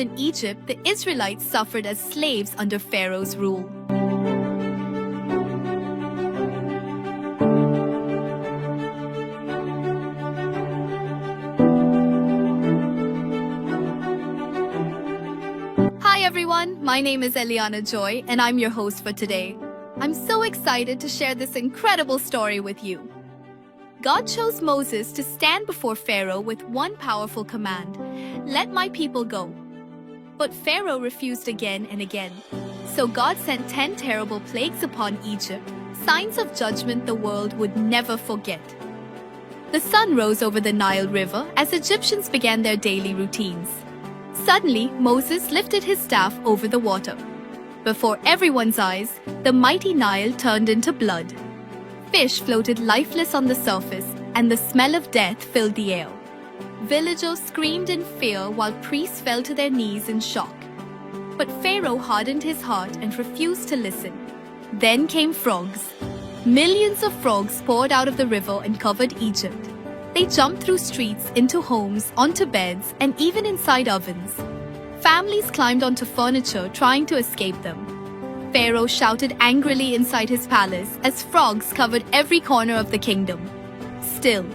In Egypt, the Israelites suffered as slaves under Pharaoh's rule. Hi everyone, my name is Eliana Joy and I'm your host for today. I'm so excited to share this incredible story with you. God chose Moses to stand before Pharaoh with one powerful command: let my people go. But Pharaoh refused again and again. So God sent 10 terrible plagues upon Egypt, signs of judgment the world would never forget. The sun rose over the Nile River as Egyptians began their daily routines. Suddenly, Moses lifted his staff over the water. Before everyone's eyes, the mighty Nile turned into blood. Fish floated lifeless on the surface, and the smell of death filled the air. Villagers screamed in fear while priests fell to their knees in shock. But Pharaoh hardened his heart and refused to listen. Then came frogs. Millions of frogs poured out of the river and covered Egypt. They jumped through streets, into homes, onto beds, and even inside ovens. Families climbed onto furniture trying to escape them. Pharaoh shouted angrily inside his palace as frogs covered every corner of the kingdom. Still,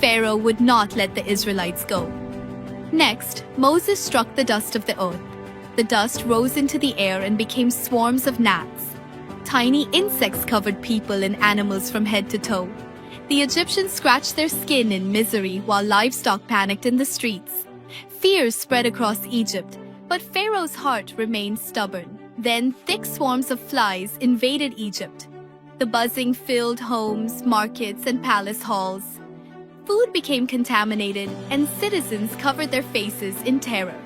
Pharaoh would not let the Israelites go. Next, Moses struck the dust of the earth. The dust rose into the air and became swarms of gnats. Tiny insects covered people and animals from head to toe. The Egyptians scratched their skin in misery while livestock panicked in the streets. Fear spread across Egypt, but Pharaoh's heart remained stubborn. Then thick swarms of flies invaded Egypt. The buzzing filled homes, markets, and palace halls. Food became contaminated, and citizens covered their faces in terror.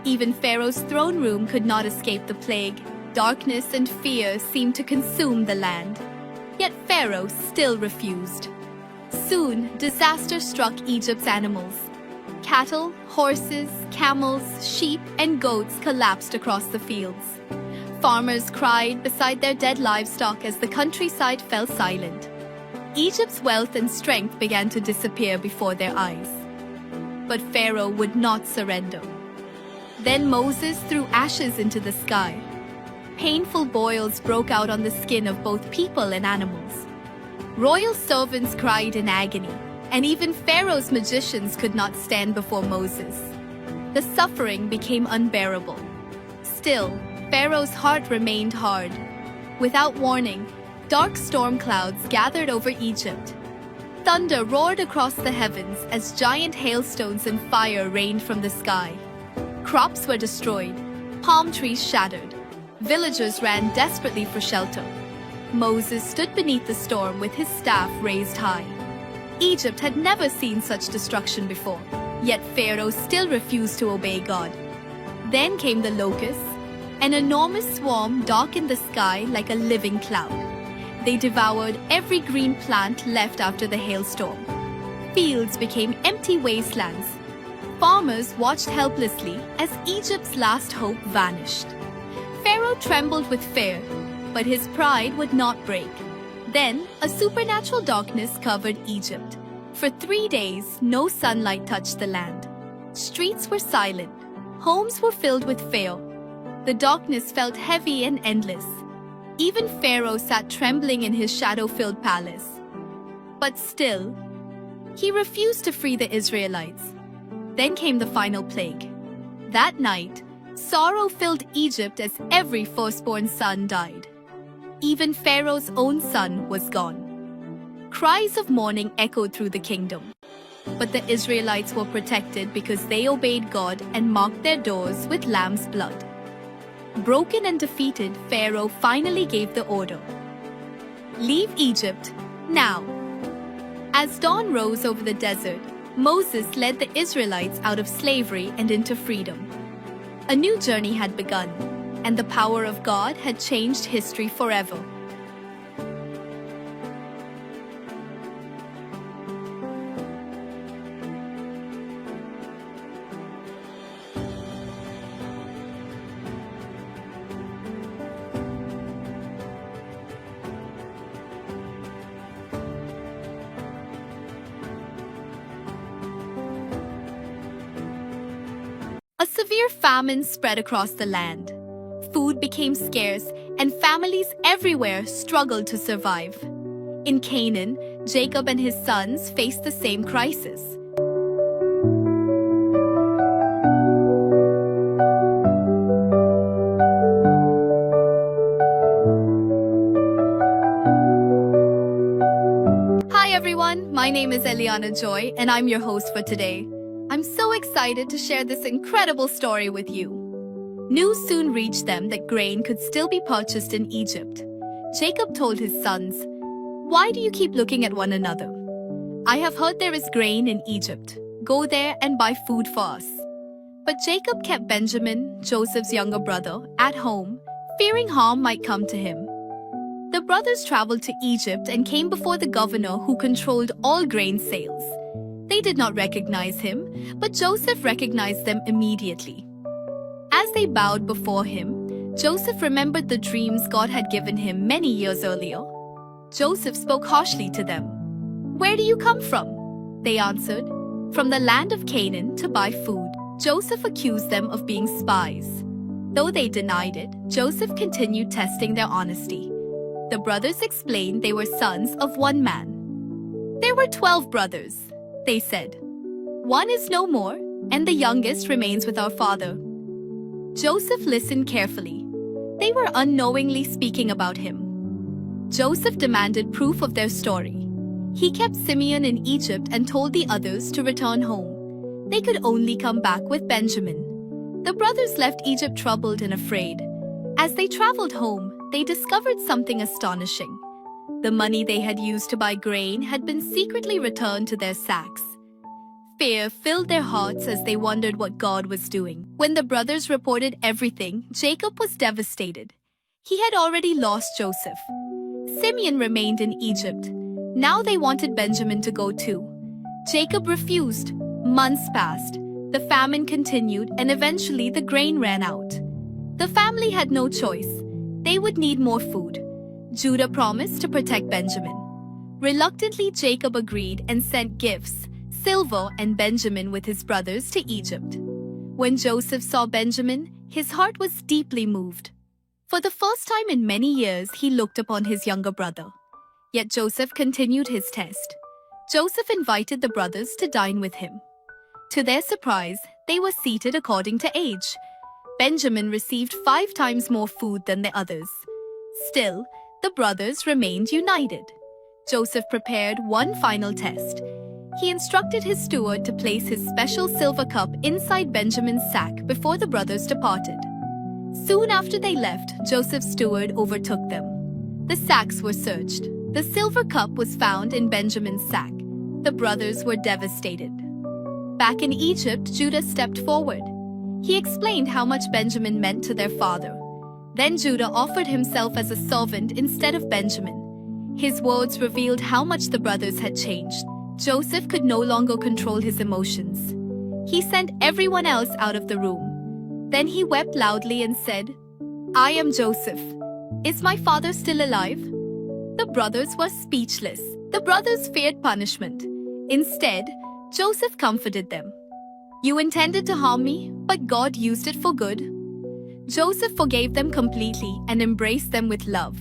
Even Pharaoh's throne room could not escape the plague. Darkness and fear seemed to consume the land. Yet Pharaoh still refused. Soon, disaster struck Egypt's animals. Cattle, horses, camels, sheep, and goats collapsed across the fields. Farmers cried beside their dead livestock as the countryside fell silent. Egypt's wealth and strength began to disappear before their eyes. But Pharaoh would not surrender. Then Moses threw ashes into the sky. Painful boils broke out on the skin of both people and animals. Royal servants cried in agony, and even Pharaoh's magicians could not stand before Moses. The suffering became unbearable. Still, Pharaoh's heart remained hard. Without warning, dark storm clouds gathered over Egypt. Thunder roared across the heavens as giant hailstones and fire rained from the sky. Crops were destroyed, palm trees shattered. Villagers ran desperately for shelter. Moses stood beneath the storm with his staff raised high. Egypt had never seen such destruction before, yet Pharaoh still refused to obey God. Then came the locusts. An enormous swarm darkened the sky like a living cloud. They devoured every green plant left after the hailstorm. Fields became empty wastelands. Farmers watched helplessly as Egypt's last hope vanished. Pharaoh trembled with fear, but his pride would not break. Then, a supernatural darkness covered Egypt. For 3 days, no sunlight touched the land. Streets were silent. Homes were filled with fear. The darkness felt heavy and endless. Even Pharaoh sat trembling in his shadow-filled palace. But still, he refused to free the Israelites. Then came the final plague. That night, sorrow filled Egypt as every firstborn son died. Even Pharaoh's own son was gone. Cries of mourning echoed through the kingdom. But the Israelites were protected because they obeyed God and marked their doors with lamb's blood. Broken and defeated, Pharaoh finally gave the order: leave Egypt, now. As dawn rose over the desert, Moses led the Israelites out of slavery and into freedom. A new journey had begun, and the power of God had changed history forever. A severe famine spread across the land. Food became scarce, and families everywhere struggled to survive. In Canaan, Jacob and his sons faced the same crisis. Hi everyone, my name is Eliana Joy, and I'm your host for today. I'm so excited to share this incredible story with you. News soon reached them that grain could still be purchased in Egypt. Jacob told his sons, "Why do you keep looking at one another? I have heard there is grain in Egypt. Go there and buy food for us." But Jacob kept Benjamin, Joseph's younger brother, at home, fearing harm might come to him. The brothers traveled to Egypt and came before the governor who controlled all grain sales. They did not recognize him, but Joseph recognized them immediately. As they bowed before him, Joseph remembered the dreams God had given him many years earlier. Joseph spoke harshly to them. "Where do you come from?" They answered, "From the land of Canaan to buy food." Joseph accused them of being spies. Though they denied it, Joseph continued testing their honesty. The brothers explained they were sons of one man. "There were 12 brothers," they said. "One is no more, and the youngest remains with our father." Joseph listened carefully. They were unknowingly speaking about him. Joseph demanded proof of their story. He kept Simeon in Egypt and told the others to return home. They could only come back with Benjamin. The brothers left Egypt troubled and afraid. As they traveled home, they discovered something astonishing. The money they had used to buy grain had been secretly returned to their sacks. Fear filled their hearts as they wondered what God was doing. When the brothers reported everything, Jacob was devastated. He had already lost Joseph. Simeon remained in Egypt. Now they wanted Benjamin to go too. Jacob refused. Months passed. The famine continued, and eventually the grain ran out. The family had no choice. They would need more food. Judah promised to protect Benjamin. Reluctantly, Jacob agreed and sent gifts, silver and Benjamin with his brothers, to Egypt. When Joseph saw Benjamin, his heart was deeply moved. For the first time in many years, he looked upon his younger brother. Yet Joseph continued his test. Joseph invited the brothers to dine with him. To their surprise, they were seated according to age. Benjamin received 5 times more food than the others. Still, the brothers remained united. Joseph prepared one final test. He instructed his steward to place his special silver cup inside Benjamin's sack before the brothers departed. Soon after they left, Joseph's steward overtook them. The sacks were searched. The silver cup was found in Benjamin's sack. The brothers were devastated. Back in Egypt, Judah stepped forward. He explained how much Benjamin meant to their father. Then Judah offered himself as a servant instead of Benjamin. His words revealed how much the brothers had changed. Joseph could no longer control his emotions. He sent everyone else out of the room. Then he wept loudly and said, "I am Joseph. Is my father still alive?" The brothers were speechless. The brothers feared punishment. Instead, Joseph comforted them. "You intended to harm me, but God used it for good." Joseph forgave them completely and embraced them with love.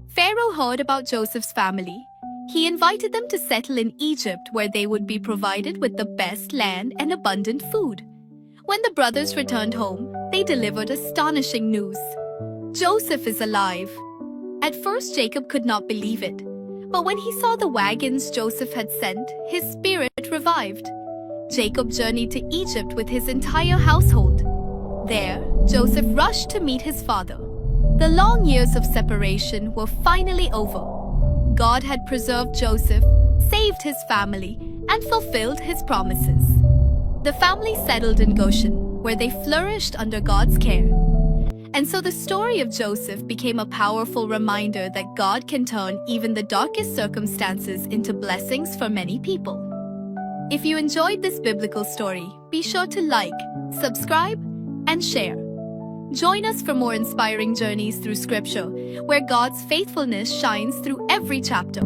Pharaoh heard about Joseph's family. He invited them to settle in Egypt, where they would be provided with the best land and abundant food. When the brothers returned home, they delivered astonishing news. Joseph is alive. At first, Jacob could not believe it. But when he saw the wagons Joseph had sent, his spirit revived. Jacob journeyed to Egypt with his entire household. There, Joseph rushed to meet his father. The long years of separation were finally over. God had preserved Joseph, saved his family, and fulfilled his promises. The family settled in Goshen, where they flourished under God's care. And so the story of Joseph became a powerful reminder that God can turn even the darkest circumstances into blessings for many people. If you enjoyed this biblical story, be sure to like, subscribe, and share. Join us for more inspiring journeys through Scripture, where God's faithfulness shines through every chapter.